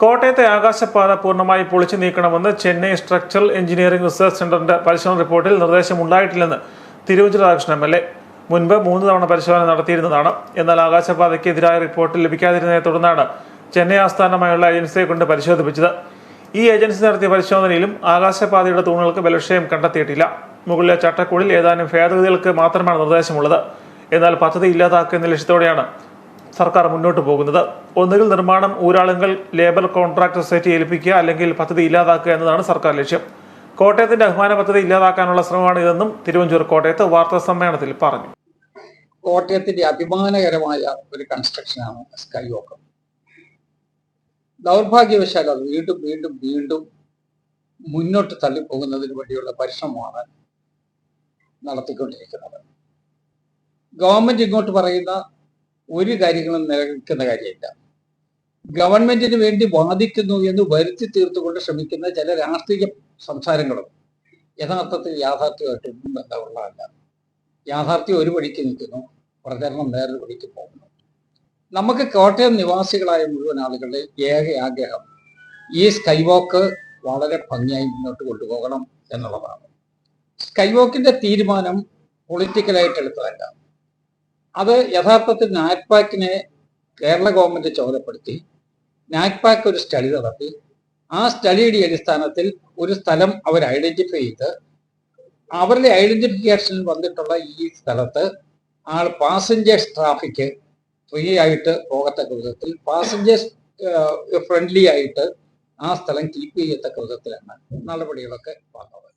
കോട്ടയത്തെ ആകാശപാത പൂർണ്ണമായി പൊളിച്ചു നീക്കണമെന്ന് ചെന്നൈ സ്ട്രക്ചറൽ എഞ്ചിനീയറിംഗ് റിസർച്ച് സെന്ററിന്റെ പരിശോധന റിപ്പോർട്ടിൽ നിർദ്ദേശമുണ്ടായിട്ടില്ലെന്ന് തിരുവഞ്ചൂർ രാധാകൃഷ്ണൻ എം.എൽ.എ. മുൻപ് 3 തവണ പരിശോധന നടത്തിയിരുന്നതാണ്. എന്നാൽ ആകാശപാതയ്ക്ക് എതിരായ റിപ്പോർട്ട് ലഭിക്കാതിരുന്നതിനെ തുടർന്നാണ് ചെന്നൈ ആസ്ഥാനമായുള്ള ഏജൻസിയെ കൊണ്ട് പരിശോധിപ്പിച്ചത്. ഈ ഏജൻസി നടത്തിയ പരിശോധനയിലും ആകാശപാതയുടെ തൂണുകൾക്ക് ബലക്ഷയം കണ്ടെത്തിയിട്ടില്ല. മുകളിലെ ചട്ടക്കൂടിൽ ഏതാനും ഭേദഗതികൾക്ക് മാത്രമാണ് നിർദ്ദേശമുള്ളത്. എന്നാൽ പദ്ധതി ഇല്ലാതാക്കുന്ന ലക്ഷ്യത്തോടെയാണ് സർക്കാർ മുന്നോട്ട് പോകുന്നത്. ഒന്നുകിൽ നിർമ്മാണം ഊരാളുങ്കൽ ലേബർ കോൺട്രാക്ട് സൊസൈറ്റി ഏൽപ്പിക്കുക, അല്ലെങ്കിൽ പദ്ധതി ഇല്ലാതാക്കുക എന്നതാണ് സർക്കാർ ലക്ഷ്യം. കോട്ടയത്തിന്റെ അഭിമാന പദ്ധതി ഇല്ലാതാക്കാനുള്ള ശ്രമമാണ് ഇതെന്നും തിരുവഞ്ചൂർ കോട്ടയത്ത് വാർത്താ സമ്മേളനത്തിൽ പറഞ്ഞു. കോട്ടയത്തിന്റെ അഭിമാനകരമായ ഒരു കൺസ്ട്രക്ഷനാണ് സ്കൈ വാക്ക്. ദൗർഭാഗ്യവശാൽ അത് വീണ്ടും വീണ്ടും വീണ്ടും മുന്നോട്ട് തള്ളിപ്പോകുന്നതിന് വേണ്ടിയുള്ള പരിശ്രമമാണ് നടത്തിക്കൊണ്ടിരിക്കുന്നത്. ഗവൺമെന്റ് ഇങ്ങോട്ട് പറയുന്ന ഒരു കാര്യങ്ങളും നിലനിൽക്കുന്ന കാര്യമില്ല. ഗവൺമെന്റിന് വേണ്ടി വാദിക്കുന്നു എന്ന് വരുത്തി തീർത്തുകൊണ്ട് ശ്രമിക്കുന്ന ചില രാഷ്ട്രീയ സംസാരങ്ങളും യഥാർത്ഥത്തിൽ യാഥാർത്ഥ്യമായിട്ടൊന്നും ബന്ധമുള്ളതല്ല. യാഥാർത്ഥ്യം ഒരു വഴിക്ക് നിൽക്കുന്നു, പ്രചരണം വേറൊരു വഴിക്ക് പോകുന്നു. നമുക്ക് കോട്ടയം നിവാസികളായ മുഴുവൻ ആളുകളുടെ ഏക ആഗ്രഹം ഈ സ്കൈ വാക്ക് വളരെ ഭംഗിയായി മുന്നോട്ട് കൊണ്ടുപോകണം എന്നുള്ളതാണ്. സ്കൈ വാക്കിന്റെ തീരുമാനം പൊളിറ്റിക്കലായിട്ട് എടുത്തതല്ല. അത് യഥാർത്ഥത്തിൽ നാഗ്പാക്കിനെ കേരള ഗവൺമെന്റ് ചുമതലപ്പെടുത്തി നാഗ്പാക്ക് ഒരു സ്റ്റഡി നടത്തി. ആ സ്റ്റഡിയുടെ അടിസ്ഥാനത്തിൽ ഒരു സ്ഥലം അവർ ഐഡന്റിഫൈ ചെയ്ത് അവരുടെ ഐഡന്റിഫിക്കേഷനിൽ വന്നിട്ടുള്ള ഈ സ്ഥലത്ത് പാസഞ്ചേഴ്സ് ട്രാഫിക് ഫ്രീ ആയിട്ട് പോകത്തക്ക വിധത്തിൽ, പാസഞ്ചേഴ്സ് ഫ്രണ്ട്ലി ആയിട്ട് ആ സ്ഥലം കീപ്പ് ചെയ്യത്തക്ക വിധത്തിലാണ് നടപടികളൊക്കെ വന്നത്.